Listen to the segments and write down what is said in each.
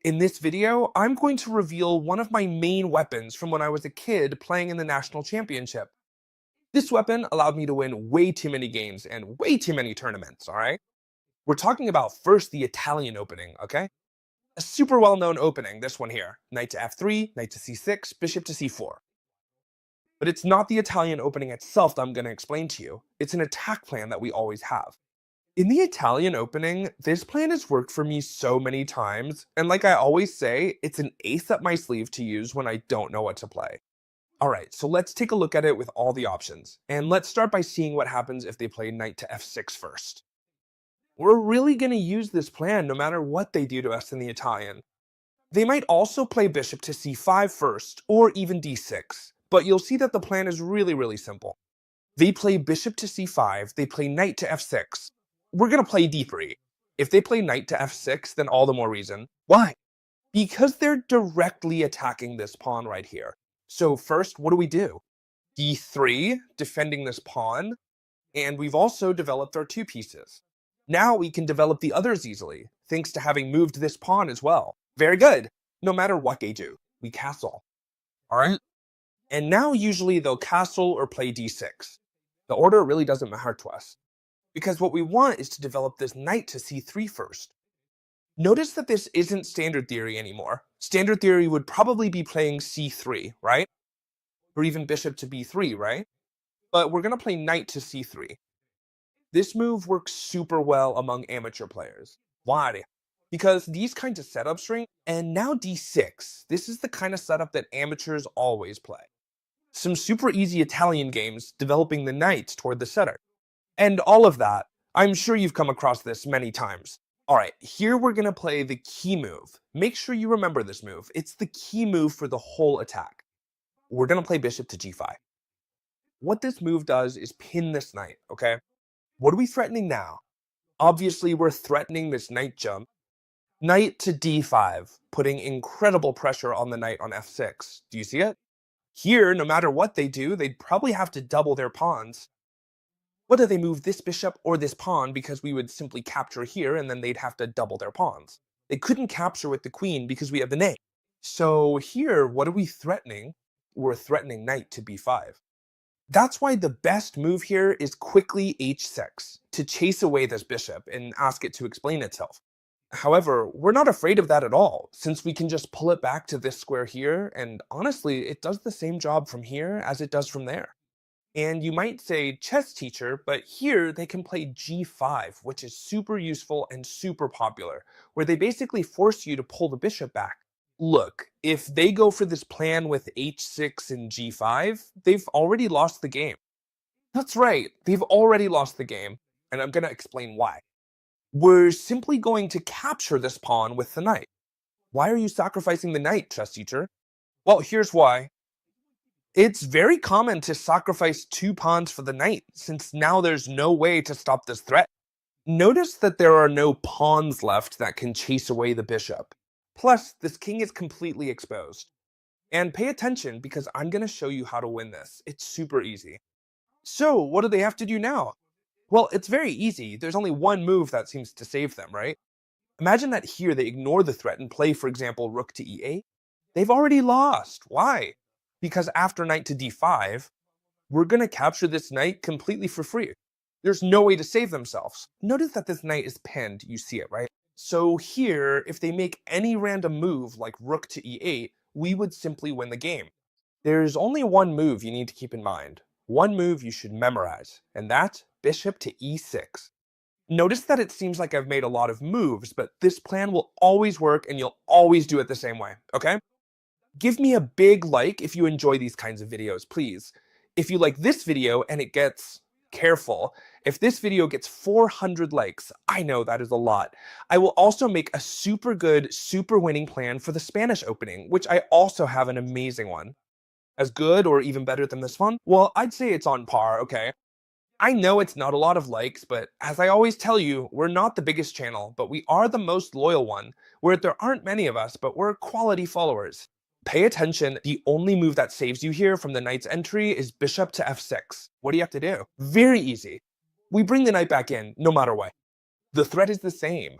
In this video, I'm going to reveal one of my main weapons from when I was a kid playing in the national championship. This weapon allowed me to win way too many games and way too many tournaments, alright? We're talking about first the Italian opening, okay? A super well-known opening, this one here. Knight to f3, knight to c6, bishop to c4. But it's not the Italian opening itself that I'm going to explain to you. It's an attack plan that we always have. In the Italian opening, this plan has worked for me so many times, and like I always say, it's an ace up my sleeve to use when I don't know what to play. Alright, so let's take a look at it with all the options, and let's start by seeing what happens if they play knight to f6 first. We're really going to use this plan no matter what they do to us in the Italian. They might also play bishop to c5 first, or even d6, but you'll see that the plan is really simple. They play bishop to c5, they play knight to f6. We're going to play d3. If they play knight to f6, then all the more reason. Why? Because they're directly attacking this pawn right here. So first, what do? d3, defending this pawn, and we've also developed our two pieces. Now we can develop the others easily, thanks to having moved this pawn as well. Very good. No matter what they do, we castle. Alright? And now usually they'll castle or play d6. The order really doesn't matter to us, because what we want is to develop this knight to c3 first. Notice that this isn't standard theory anymore. Standard theory would probably be playing c3, right? Or even bishop to b3, right? But we're going to play knight to c3. This move works super well among amateur players. Why? Because these kinds of setups ring, and now d6. This is the kind of setup that amateurs always play. Some super easy Italian games developing the knights toward the center. And all of that, I'm sure you've come across this many times. Alright, here we're going to play the key move. Make sure you remember this move. It's the key move for the whole attack. We're going to play bishop to g5. What this move does is pin this knight, okay? What are we threatening now? Obviously, we're threatening this knight jump. Knight to d5, putting incredible pressure on the knight on f6. Do you see it? Here, no matter what they do, they'd probably have to double their pawns. Whether they move this bishop or this pawn, because we would simply capture here and then they'd have to double their pawns. They couldn't capture with the queen because we have the knight. So here, what are we threatening? We're threatening knight to b5. That's why the best move here is quickly h6, to chase away this bishop and ask it to explain itself. However, we're not afraid of that at all, since we can just pull it back to this square here, and honestly, it does the same job from here as it does from there. And you might say, chess teacher, but here they can play g5, which is super useful and super popular, where they basically force you to pull the bishop back. Look, if they go for this plan with h6 and g5, they've already lost the game. That's right, they've already lost the game, and I'm going to explain why. We're simply going to capture this pawn with the knight. Why are you sacrificing the knight, chess teacher? Well, here's why. It's very common to sacrifice two pawns for the knight, since now there's no way to stop this threat. Notice that there are no pawns left that can chase away the bishop. Plus, this king is completely exposed. And pay attention, because I'm going to show you how to win this. It's super easy. So, what do they have to do now? Well, it's very easy. There's only one move that seems to save them, right? Imagine that here they ignore the threat and play, for example, rook to e8. They've already lost. Why? Because after knight to d5, we're going to capture this knight completely for free. There's no way to save themselves. Notice that this knight is pinned, you see it, right? So here, if they make any random move like rook to e8, we would simply win the game. There's only one move you need to keep in mind. One move you should memorize, and that's bishop to e6. Notice that it seems like I've made a lot of moves, but this plan will always work and you'll always do it the same way, okay? Give me a big like if you enjoy these kinds of videos, please. If you like this video and it gets, careful, if this video gets 400 likes, I know that is a lot, I will also make a super good, super winning plan for the Spanish opening, which I also have an amazing one. As good or even better than this one? Well, I'd say it's on par, okay? I know it's not a lot of likes, but as I always tell you, we're not the biggest channel, but we are the most loyal one, where there aren't many of us, but we're quality followers. Pay attention, the only move that saves you here from the knight's entry is bishop to f6. What do you have to do? Very easy. We bring the knight back in, no matter what. The threat is the same.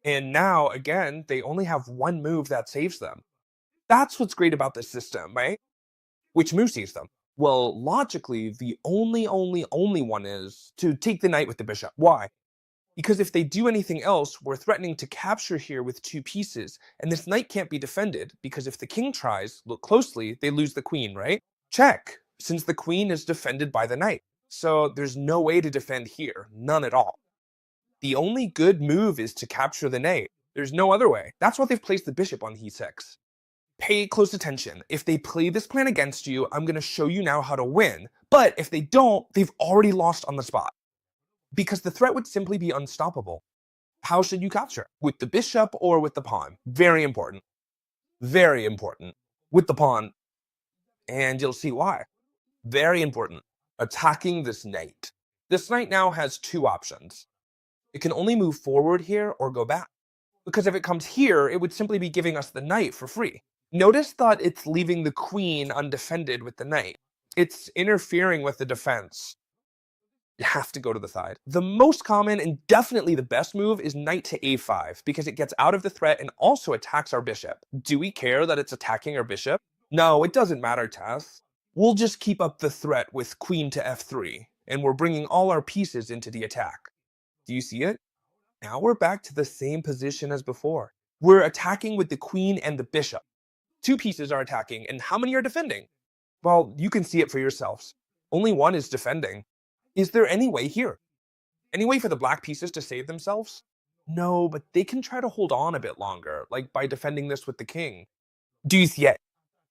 And now, again, they only have one move that saves them. That's what's great about this system, right? Which move saves them? Well, logically, the only one is to take the knight with the bishop. Why? Because if they do anything else, we're threatening to capture here with two pieces, and this knight can't be defended, because if the king tries, look closely, they lose the queen, right? Check, since the queen is defended by the knight. So there's no way to defend here, none at all. The only good move is to capture the knight. There's no other way. That's why they've placed the bishop on e6. Pay close attention. If they play this plan against you, I'm going to show you now how to win. But if they don't, they've already lost on the spot. Because the threat would simply be unstoppable. How should you capture? With the bishop or with the pawn? Very important. Very important. With the pawn. And you'll see why. Very important. Attacking this knight. This knight now has two options. It can only move forward here or go back. Because if it comes here, it would simply be giving us the knight for free. Notice that it's leaving the queen undefended with the knight. It's interfering with the defense. You have to go to the side. The most common and definitely the best move is knight to a5 because it gets out of the threat and also attacks our bishop. Do we care that it's attacking our bishop? No, it doesn't matter to us. We'll just keep up the threat with queen to f3, and we're bringing all our pieces into the attack. Do you see it? Now we're back to the same position as before. We're attacking with the queen and the bishop. Two pieces are attacking, and how many are defending? Well, you can see it for yourselves. Only one is defending. Is there any way here? Any way for the black pieces to save themselves? No, but they can try to hold on a bit longer, like by defending this with the king. Do you see it?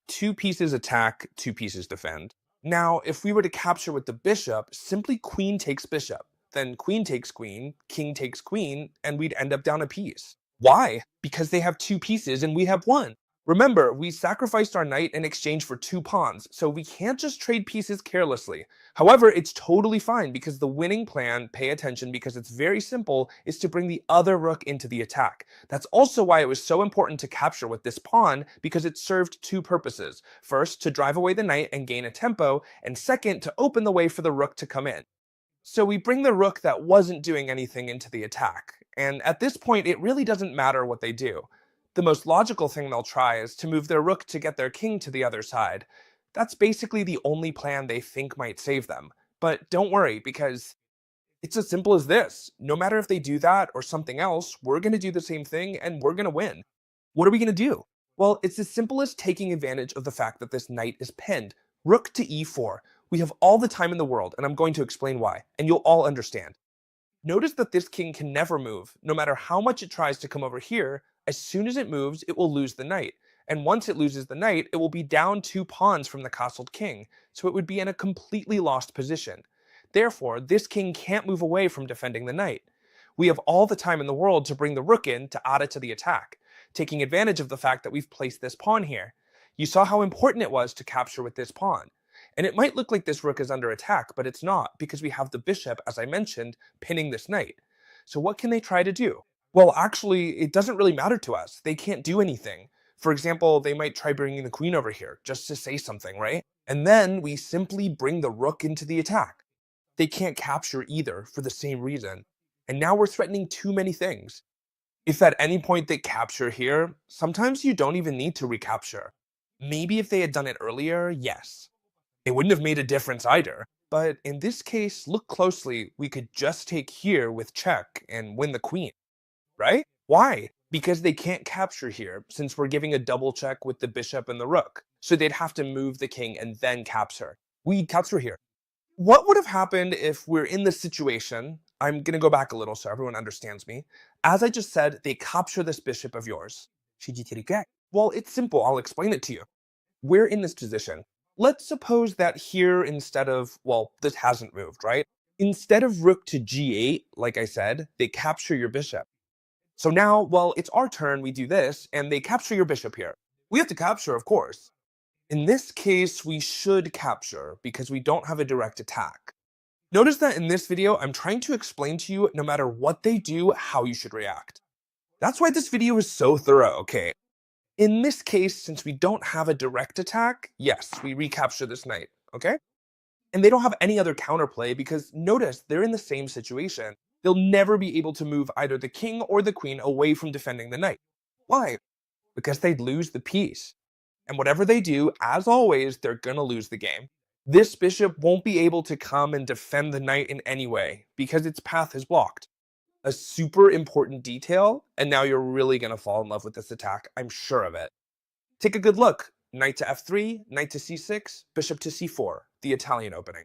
Two pieces attack, two pieces defend. Now, if we were to capture with the bishop, simply queen takes bishop. Then queen takes queen, king takes queen, and we'd end up down a piece. Why? Because they have two pieces and we have one. Remember, we sacrificed our knight in exchange for two pawns, so we can't just trade pieces carelessly. However, it's totally fine because the winning plan, pay attention because it's very simple, is to bring the other rook into the attack. That's also why it was so important to capture with this pawn, because it served two purposes. First, to drive away the knight and gain a tempo, and second, to open the way for the rook to come in. So we bring the rook that wasn't doing anything into the attack, and at this point it really doesn't matter what they do. The most logical thing they'll try is to move their rook to get their king to the other side. That's basically the only plan they think might save them. But don't worry, because it's as simple as this. No matter if they do that or something else, we're going to do the same thing and we're going to win. What are we going to do? Well, it's as simple as taking advantage of the fact that this knight is pinned. Rook to e4. We have all the time in the world, and I'm going to explain why, and you'll all understand. Notice that this king can never move. No matter how much it tries to come over here, as soon as it moves, it will lose the knight. And once it loses the knight, it will be down two pawns from the castled king, so it would be in a completely lost position. Therefore, this king can't move away from defending the knight. We have all the time in the world to bring the rook in to add it to the attack, taking advantage of the fact that we've placed this pawn here. You saw how important it was to capture with this pawn. And it might look like this rook is under attack, but it's not, because we have the bishop, as I mentioned, pinning this knight. So what can they try to do? Well, actually, it doesn't really matter to us. They can't do anything. For example, they might try bringing the queen over here, just to say something, right? And then we simply bring the rook into the attack. They can't capture either, for the same reason. And now we're threatening too many things. If at any point they capture here, sometimes you don't even need to recapture. Maybe if they had done it earlier, yes. It wouldn't have made a difference either. But in this case, look closely, we could just take here with check and win the queen, right? Why? Because they can't capture here, since we're giving a double check with the bishop and the rook. So they'd have to move the king and then capture. We'd capture here. What would have happened if we're in this situation? I'm going to go back a little so everyone understands me. As I just said, they capture this bishop of yours. Well, it's simple. I'll explain it to you. We're in this position. Let's suppose that here instead of, well, this hasn't moved, right? Instead of rook to g8, like I said, they capture your bishop. So now, well, it's our turn, we do this, and they capture your bishop here. We have to capture, of course. In this case, we should capture because we don't have a direct attack. Notice that in this video, I'm trying to explain to you, no matter what they do, how you should react. That's why this video is so thorough, okay? In this case, since we don't have a direct attack, yes, we recapture this knight, okay? And they don't have any other counterplay because notice they're in the same situation. They'll never be able to move either the king or the queen away from defending the knight. Why? Because they'd lose the piece. And whatever they do, as always, they're gonna lose the game. This bishop won't be able to come and defend the knight in any way because its path is blocked. A super important detail, and now you're really gonna fall in love with this attack, I'm sure of it. Take a good look. Knight to f3, knight to c6, bishop to c4, the Italian opening.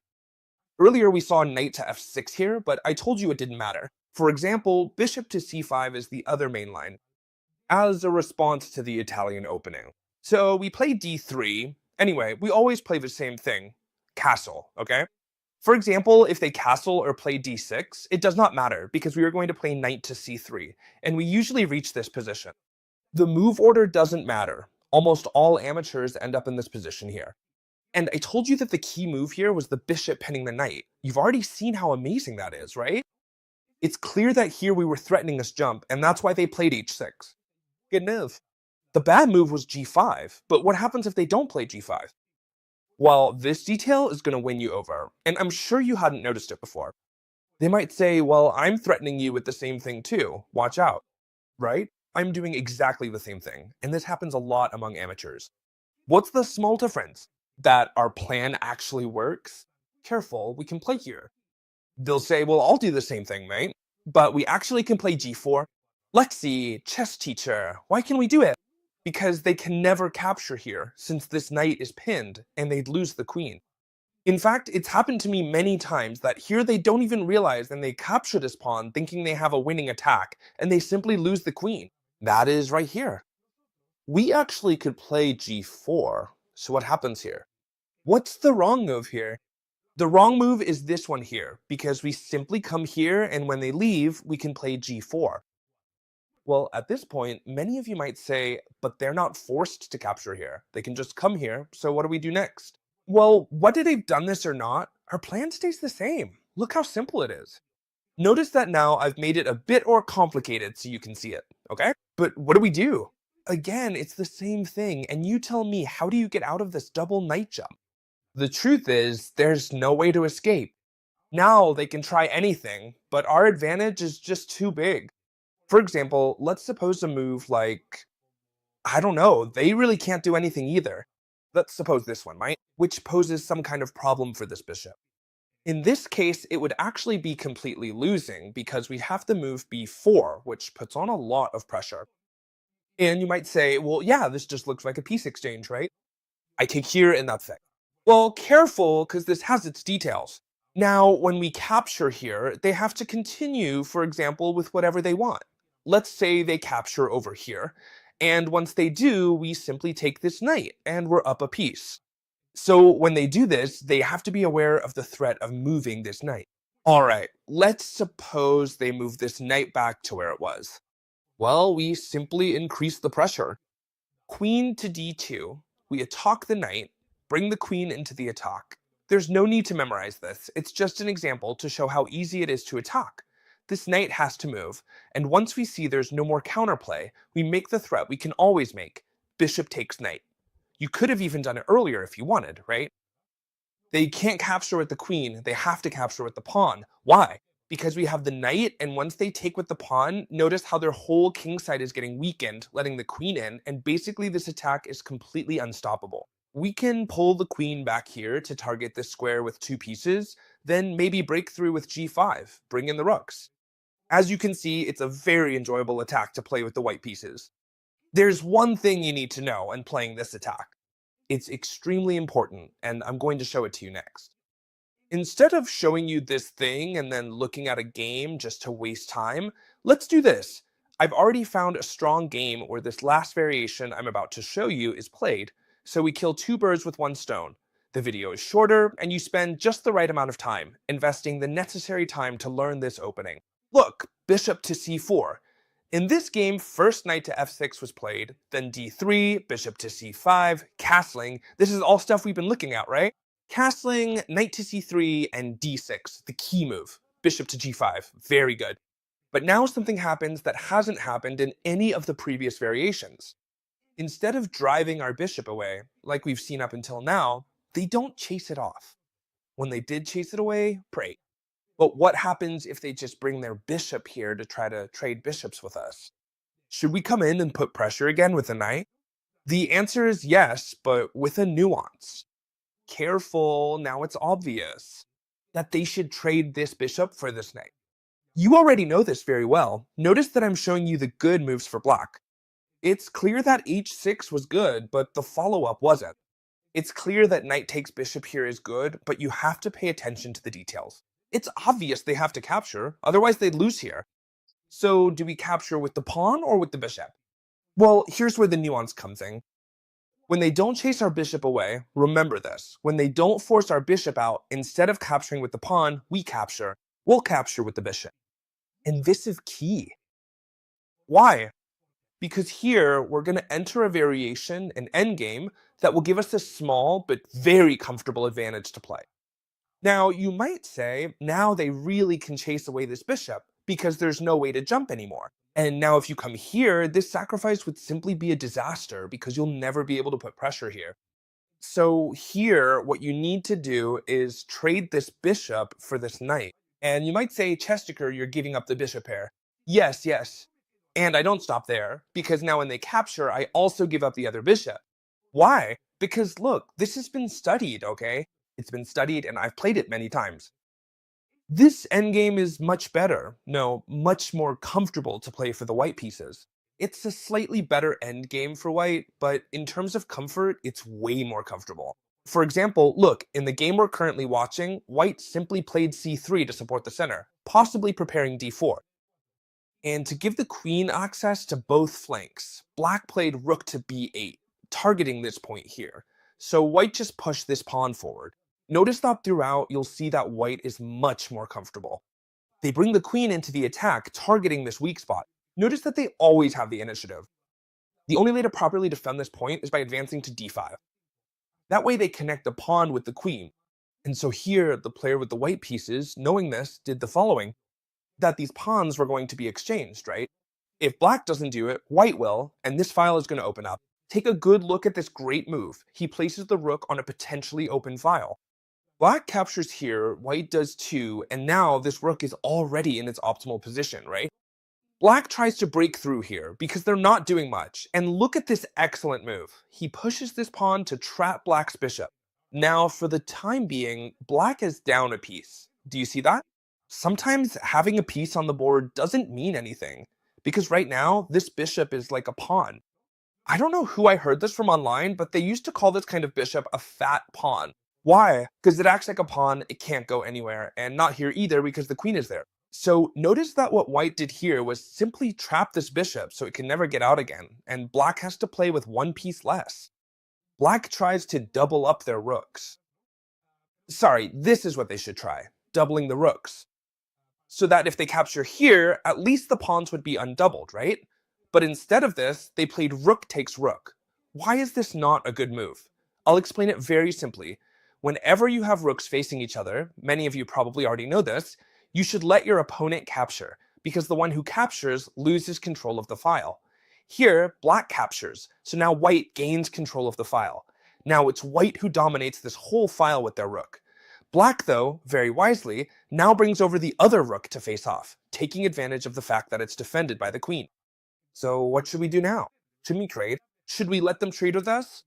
Earlier we saw knight to f6 here, but I told you it didn't matter. For example, bishop to c5 is the other main line, as a response to the Italian opening. So we play d3. Anyway, we always play the same thing. Castle, okay? For example, if they castle or play d6, it does not matter because we are going to play knight to c3, and we usually reach this position. The move order doesn't matter. Almost all amateurs end up in this position here. And I told you that the key move here was the bishop pinning the knight. You've already seen how amazing that is, right? It's clear that here we were threatening this jump, and that's why they played h6. Good move. The bad move was g5, but what happens if they don't play g5? Well, this detail is going to win you over, and I'm sure you hadn't noticed it before. They might say, well, I'm threatening you with the same thing too, watch out, right? I'm doing exactly the same thing, and this happens a lot among amateurs. What's the small difference? That our plan actually works? Careful, we can play here. They'll say, well, I'll do the same thing, mate, but we actually can play g4. Lexi, chess teacher, why can we do it? Because they can never capture here, since this knight is pinned, and they'd lose the queen. In fact, it's happened to me many times that here they don't even realize and they capture this pawn thinking they have a winning attack, and they simply lose the queen. That is right here. We actually could play g4, so what happens here? What's the wrong move here? The wrong move is this one here, because we simply come here and when they leave, we can play g4. Well, at this point, many of you might say, but they're not forced to capture here. They can just come here, so what do we do next? Well, whether they've done this or not, our plan stays the same. Look how simple it is. Notice that now I've made it a bit more complicated so you can see it, okay? But what do we do? Again, it's the same thing, and you tell me, how do you get out of this double knight jump? The truth is, there's no way to escape. Now they can try anything, but our advantage is just too big. For example, let's suppose a move like, I don't know, they really can't do anything either. Let's suppose this one, right? Which poses some kind of problem for this bishop. In this case, it would actually be completely losing because we have to move b4, which puts on a lot of pressure. And you might say, well, yeah, this just looks like a piece exchange, right? I take here and that's it. Well, careful, because this has its details. Now, when we capture here, they have to continue, for example, with whatever they want. Let's say they capture over here, and once they do, we simply take this knight, and we're up a piece. So when they do this, they have to be aware of the threat of moving this knight. Alright, let's suppose they move this knight back to where it was. Well, we simply increase the pressure. Queen to d2, we attack the knight, bring the queen into the attack. There's no need to memorize this, it's just an example to show how easy it is to attack. This knight has to move, and once we see there's no more counterplay, we make the threat we can always make. Bishop takes knight. You could have even done it earlier if you wanted, right? They can't capture with the queen, they have to capture with the pawn. Why? Because we have the knight, and once they take with the pawn, notice how their whole king side is getting weakened, letting the queen in, and basically this attack is completely unstoppable. We can pull the queen back here to target this square with two pieces, then maybe break through with g5, bring in the rooks. As you can see, it's a very enjoyable attack to play with the white pieces. There's one thing you need to know in playing this attack. It's extremely important, and I'm going to show it to you next. Instead of showing you this thing and then looking at a game just to waste time, let's do this. I've already found a strong game where this last variation I'm about to show you is played, so we kill two birds with one stone. The video is shorter, and you spend just the right amount of time, investing the necessary time to learn this opening. Look, bishop to c4. In this game, first knight to f6 was played, then d3, bishop to c5, castling. This is all stuff we've been looking at, right? Castling, knight to c3, and d6, the key move. Bishop to g5, very good. But now something happens that hasn't happened in any of the previous variations. Instead of driving our bishop away, like we've seen up until now, they don't chase it off. When they did chase it away, pray. But what happens if they just bring their bishop here to try to trade bishops with us? Should we come in and put pressure again with the knight? The answer is yes, but with a nuance. Careful, now it's obvious that they should trade this bishop for this knight. You already know this very well. Notice that I'm showing you the good moves for black. It's clear that h6 was good, but the follow-up wasn't. It's clear that knight takes bishop here is good, but you have to pay attention to the details. It's obvious they have to capture, otherwise they'd lose here. So do we capture with the pawn or with the bishop? Well, here's where the nuance comes in. When they don't chase our bishop away, remember this. When they don't force our bishop out, instead of capturing with the pawn, we capture. We'll capture with the bishop. And this is key. Why? Because here we're going to enter a variation, an endgame, that will give us a small but very comfortable advantage to play. Now, you might say, now they really can chase away this bishop because there's no way to jump anymore. And now if you come here, this sacrifice would simply be a disaster because you'll never be able to put pressure here. So here, what you need to do is trade this bishop for this knight. And you might say, Chestiker, you're giving up the bishop pair. Yes, yes. And I don't stop there, because now when they capture, I also give up the other bishop. Why? Because look, this has been studied, okay? It's been studied and I've played it many times. This endgame is much better, no, much more comfortable to play for the white pieces. It's a slightly better endgame for white, but in terms of comfort, it's way more comfortable. For example, look, in the game we're currently watching, white simply played c3 to support the center, possibly preparing d4. And to give the queen access to both flanks, black played rook to b8, targeting this point here. So white just pushed this pawn forward. Notice that throughout, you'll see that white is much more comfortable. They bring the queen into the attack, targeting this weak spot. Notice that they always have the initiative. The only way to properly defend this point is by advancing to d5. That way they connect the pawn with the queen. And so here, the player with the white pieces, knowing this, did the following. That these pawns were going to be exchanged, right? If black doesn't do it, white will, and this file is going to open up. Take a good look at this great move. He places the rook on a potentially open file. Black captures here, white does too, and now this rook is already in its optimal position, right? Black tries to break through here because they're not doing much, and look at this excellent move. He pushes this pawn to trap black's bishop. Now, for the time being, black is down a piece. Do you see that? Sometimes having a piece on the board doesn't mean anything, because right now, this bishop is like a pawn. I don't know who I heard this from online, but they used to call this kind of bishop a fat pawn. Why? Because it acts like a pawn, it can't go anywhere, and not here either because the queen is there. So notice that what white did here was simply trap this bishop so it can never get out again, and black has to play with one piece less. Black tries to double up their rooks. Sorry, this is what they should try, doubling the rooks. So that if they capture here, at least the pawns would be undoubled, right? But instead of this, they played rook takes rook. Why is this not a good move? I'll explain it very simply. Whenever you have rooks facing each other, many of you probably already know this, you should let your opponent capture, because the one who captures loses control of the file. Here, black captures, so now white gains control of the file. Now it's white who dominates this whole file with their rook. Black, though, very wisely, now brings over the other rook to face off, taking advantage of the fact that it's defended by the queen. So what should we do now? Should we trade? Should we let them trade with us?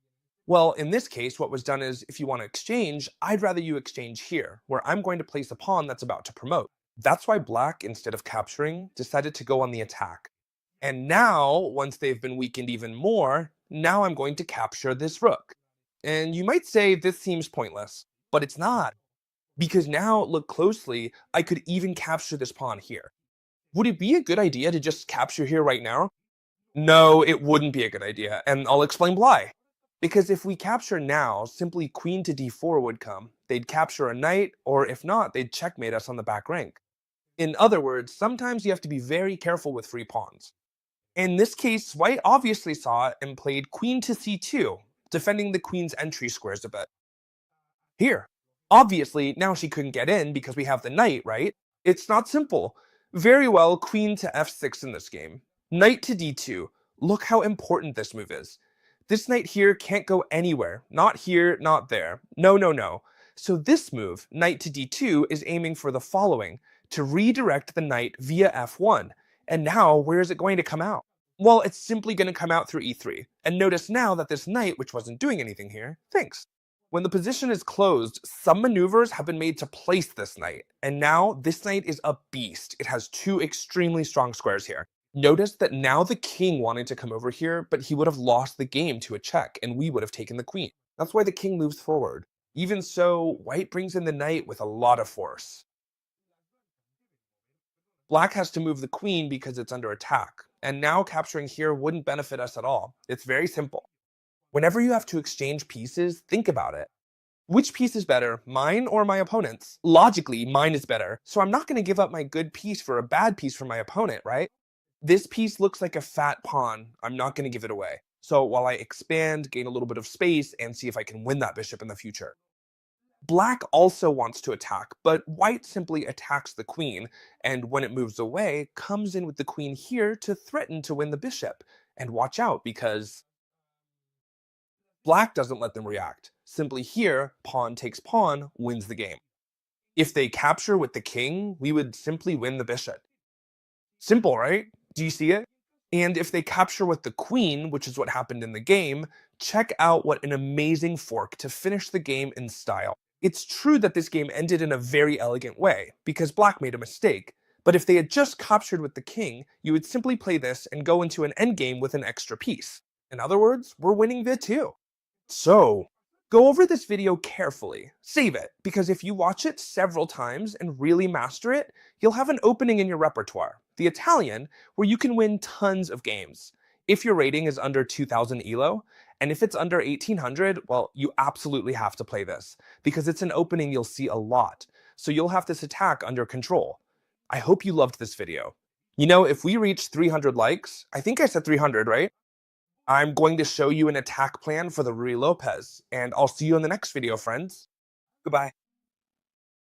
Well, in this case, what was done is, if you want to exchange, I'd rather you exchange here, where I'm going to place a pawn that's about to promote. That's why black, instead of capturing, decided to go on the attack. And now, once they've been weakened even more, now I'm going to capture this rook. And you might say this seems pointless, but it's not. Because now, look closely, I could even capture this pawn here. Would it be a good idea to just capture here right now? No, it wouldn't be a good idea, and I'll explain why. Because if we capture now, simply queen to d4 would come. They'd capture a knight, or if not, they'd checkmate us on the back rank. In other words, sometimes you have to be very careful with free pawns. In this case, white obviously saw it and played queen to c2, defending the queen's entry squares a bit. Here. Obviously, now she couldn't get in because we have the knight, right? It's not simple. Very well, queen to f6 in this game. Knight to d2. Look how important this move is. This knight here can't go anywhere. Not here, not there. No, no, no. So this move, knight to d2, is aiming for the following: to redirect the knight via f1. And now, where is it going to come out? Well, it's simply going to come out through e3. And notice now that this knight, which wasn't doing anything here, thinks. When the position is closed, some maneuvers have been made to place this knight. And now this knight is a beast. It has two extremely strong squares here. Notice that now the king wanted to come over here, but he would have lost the game to a check, and we would have taken the queen. That's why the king moves forward. Even so, white brings in the knight with a lot of force. Black has to move the queen because it's under attack, and now capturing here wouldn't benefit us at all. It's very simple. Whenever you have to exchange pieces, think about it. Which piece is better, mine or my opponent's? Logically, mine is better, so I'm not going to give up my good piece for a bad piece for my opponent, right? This piece looks like a fat pawn. I'm not going to give it away. So while I expand, gain a little bit of space, and see if I can win that bishop in the future. Black also wants to attack, but white simply attacks the queen, and when it moves away, comes in with the queen here to threaten to win the bishop. And watch out, because black doesn't let them react. Simply here, pawn takes pawn, wins the game. If they capture with the king, we would simply win the bishop. Simple, right? Do you see it? And if they capture with the queen, which is what happened in the game, check out what an amazing fork to finish the game in style. It's true that this game ended in a very elegant way, because black made a mistake, but if they had just captured with the king, you would simply play this and go into an endgame with an extra piece. In other words, we're winning the two. So, go over this video carefully. Save it, because if you watch it several times and really master it, you'll have an opening in your repertoire, the Italian, where you can win tons of games. If your rating is under 2000 ELO, and if it's under 1800, well, you absolutely have to play this, because it's an opening you'll see a lot, so you'll have this attack under control. I hope you loved this video. You know, if we reach 300 likes, I think I said 300, right? I'm going to show you an attack plan for the Ruy Lopez, and I'll see you in the next video, friends. Goodbye.